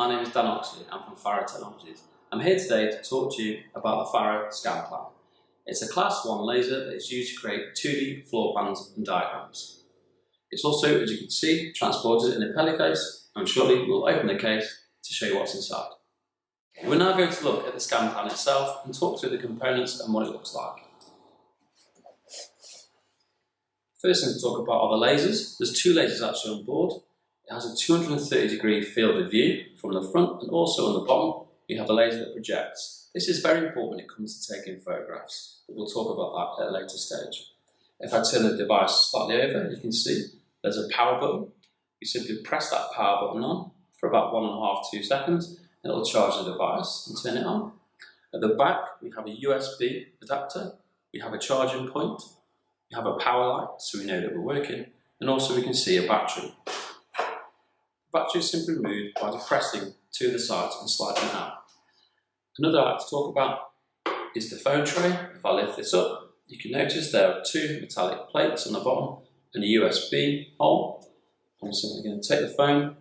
my name is Dan Oxley. I'm from FARO Technologies. I'm here today to talk to you about the FARO ScanPlan. It's a Class 1 laser that is used to create 2D floor plans and diagrams. It's also, as you can see, transported in a pelly case, and shortly we'll open the case to show you what's inside. We're now going to look at the ScanPlan itself and talk through the components and what it looks like. First thing to talk about are the lasers. There's two lasers actually on board. It has a 230-degree field of view from the front, and also on the bottom you have a laser that projects. This is very important when it comes to taking photographs, but we'll talk about that at a later stage. If I turn the device slightly over, you can see there's a power button. You simply press that power button on for about 1.5–2 seconds, and it will charge the device and turn it on. At the back we have a USB adapter, we have a charging point, we have a power light so we know that we're working, and also we can see a battery. The battery is simply removed by depressing to the side and sliding it out. Another I like to talk about is the phone tray. If I lift this up, you can notice there are two metallic plates on the bottom and a USB hole. I'm simply going to take the phone,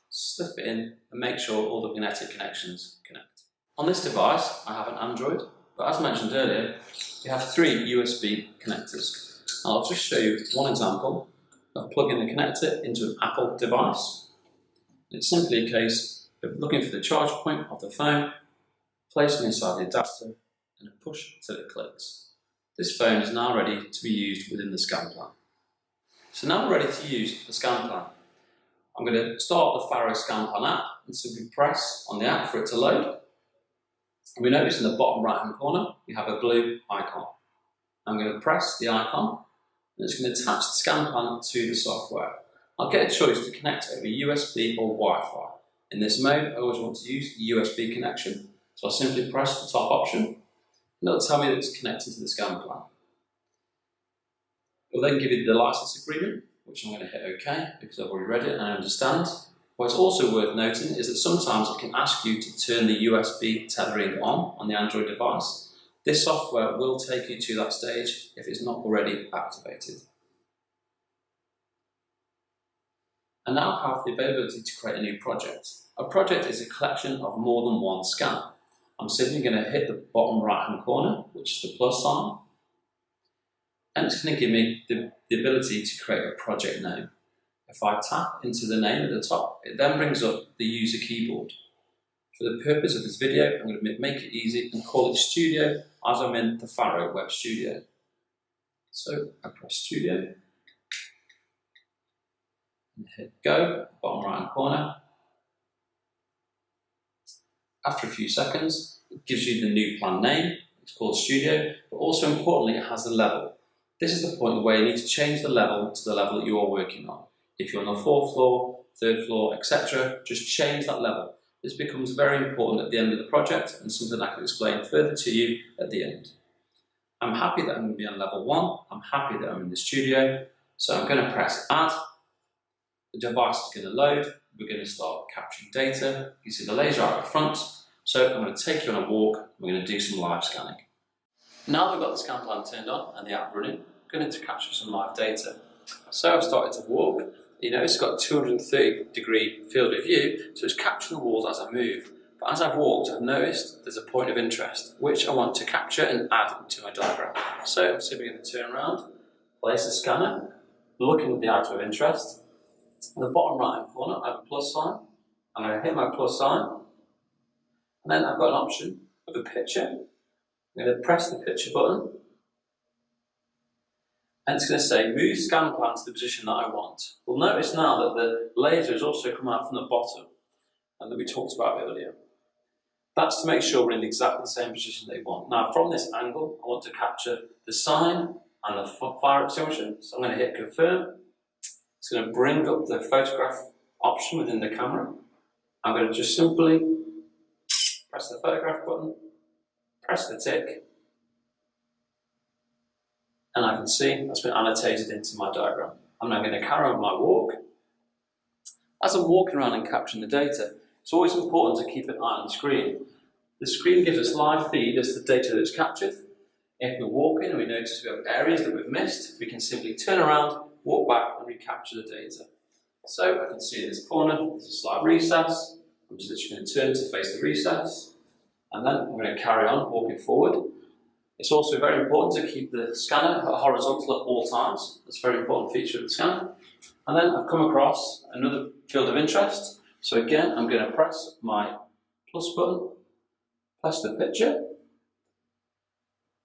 slip it in, and make sure all the magnetic connections connect. On this device, I have an Android, but as mentioned earlier, we have 3 USB connectors. I'll just show you one example of plugging the connector into an Apple device. It's simply a case of looking for the charge point of the phone, placing inside the adapter, and a push until it clicks. This phone is now ready to be used within the ScanPlan. So now we're ready to use the ScanPlan. I'm going to start the FARO ScanPlan app and simply press on the app for it to load. And we notice in the bottom right hand corner we have a blue icon. I'm going to press the icon and it's going to attach the ScanPlan to the software. I'll get a choice to connect over USB or Wi-Fi. In this mode, I always want to use the USB connection, so I'll simply press the top option, and it'll tell me that it's connected to the ScanPlan. It'll then give you the license agreement, which I'm going to hit OK because I've already read it and I understand. What's also worth noting is that sometimes it can ask you to turn the USB tethering on the Android device. This software will take you to that stage if it's not already activated. I now have the availability to create a new project. A project is a collection of more than one scan. I'm simply going to hit the bottom right hand corner, which is the plus sign, and it's going to give me the ability to create a project name. If I tap into the name at the top, it then brings up the user keyboard. For the purpose of this video, I'm going to make it easy and call it Studio as I'm in the FARO Web Studio. So I press Studio, and hit go, bottom right hand corner. After a few seconds, it gives you the new plan name. It's called Studio, but also importantly, it has the level. This is the point where you need to change the level to the level that you are working on. If you're on the 4th floor, 3rd floor, etc., just change that level. This becomes very important at the end of the project and something I can explain further to you at the end. I'm happy that I'm going to be on level 1. I'm happy that I'm in the studio, so I'm going to press Add. The device is going to load. We're going to start capturing data. You see the laser out the front. So I'm going to take you on a walk. We're going to do some live scanning. Now that we've got the ScanPlan turned on and the app running, I'm going to capture some live data. So I've started to walk. You know, it's got a 230-degree field of view, so it's capturing the walls as I move. But as I've walked, I've noticed there's a point of interest, which I want to capture and add into my diagram. So I'm simply going to turn around, place the scanner, looking at the item of interest. In the bottom right hand corner, I have a plus sign. I'm going to hit my plus sign, and then I've got an option of a picture. I'm going to press the picture button, and it's going to say move ScanPlan to the position that I want. We'll notice now that the laser has also come out from the bottom, and that we talked about earlier. That's to make sure we're in exactly the same position that we want. Now, from this angle, I want to capture the sign and the fire extinguisher, so I'm going to hit confirm. It's going to bring up the photograph option within the camera. I'm going to just simply press the photograph button, press the tick, and I can see that's been annotated into my diagram. I'm now going to carry on my walk. As I'm walking around and capturing the data, it's always important to keep an eye on the screen. The screen gives us live feed as the data that's captured. If we're walking and we notice we have areas that we've missed, we can simply turn around, walk back and recapture the data. So I can see in this corner, there's a slight recess. I'm just literally going to turn to face the recess, and then I'm going to carry on walking forward. It's also very important to keep the scanner horizontal at all times. That's a very important feature of the scanner. And then I've come across another field of interest. So again, I'm going to press my plus button, press the picture,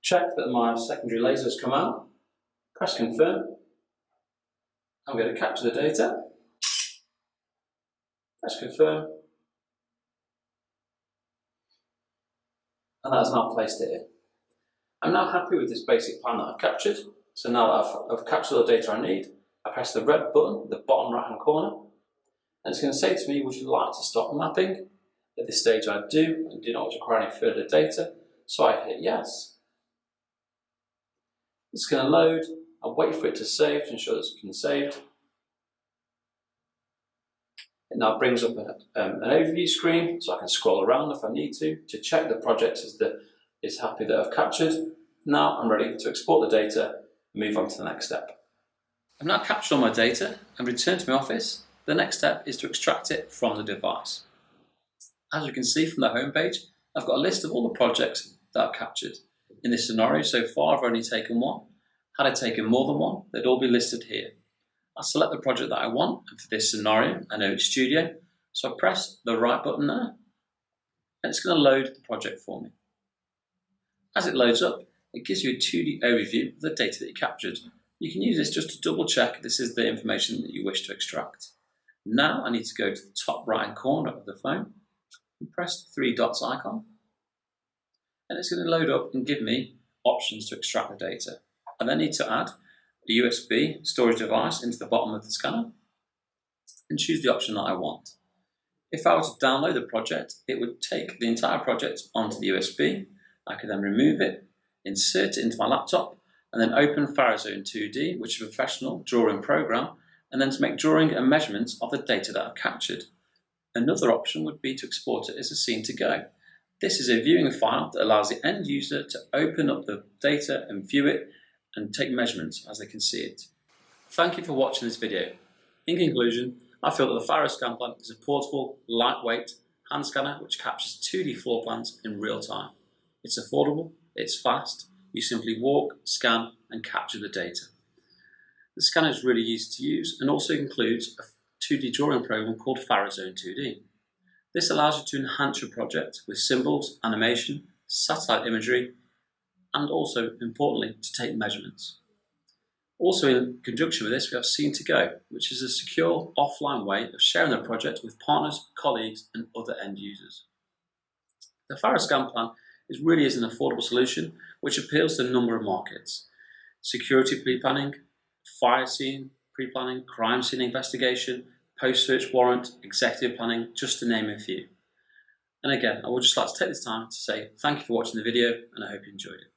check that my secondary laser has come out, press confirm. I'm going to capture the data, press confirm, and that has now placed it in. I'm now happy with this basic plan that I've captured. So now that I've captured all the data I need, I press the red button at the bottom right hand corner, and it's going to say to me, would you like to stop mapping? At this stage I do, and do not require any further data, so I hit yes. It's going to load. I'll wait for it to save to ensure it's been saved. It now brings up an overview screen, so I can scroll around if I need to check the project is happy that I've captured. Now I'm ready to export the data and move on to the next step. I've now captured all my data and returned to my office. The next step is to extract it from the device. As you can see from the home page, I've got a list of all the projects that I've captured. In this scenario so far, I've only taken one. Had I taken more than one, they'd all be listed here. I'll select the project that I want, and for this scenario, I know it's Studio, so I press the right button there, and it's going to load the project for me. As it loads up, it gives you a 2D overview of the data that you captured. You can use this just to double check this is the information that you wish to extract. Now I need to go to the top right hand corner of the phone and press the 3 dots icon, and it's going to load up and give me options to extract the data. I then need to add a USB storage device into the bottom of the scanner and choose the option that I want. If I were to download the project, it would take the entire project onto the USB. I could then remove it, insert it into my laptop, and then open FARO 2D, which is a professional drawing program, and then to make drawing and measurements of the data that I've captured. Another option would be to export it as a scene to go. This is a viewing file that allows the end user to open up the data and view it and take measurements as they can see it. Thank you for watching this video. In conclusion, I feel that the FARO ScanPlan is a portable, lightweight hand scanner which captures 2D floor plans in real time. It's affordable, it's fast, you simply walk, scan and capture the data. The scanner is really easy to use and also includes a 2D drawing program called FARO 2D. This allows you to enhance your project with symbols, animation, satellite imagery, and also, importantly, to take measurements. Also in conjunction with this, we have Scene to Go, which is a secure offline way of sharing the project with partners, colleagues and other end users. The FARO ScanPlan really is an affordable solution which appeals to a number of markets. Security pre-planning, fire scene pre-planning, crime scene investigation, post-search warrant, executive planning, just to name a few. And again, I would just like to take this time to say thank you for watching the video and I hope you enjoyed it.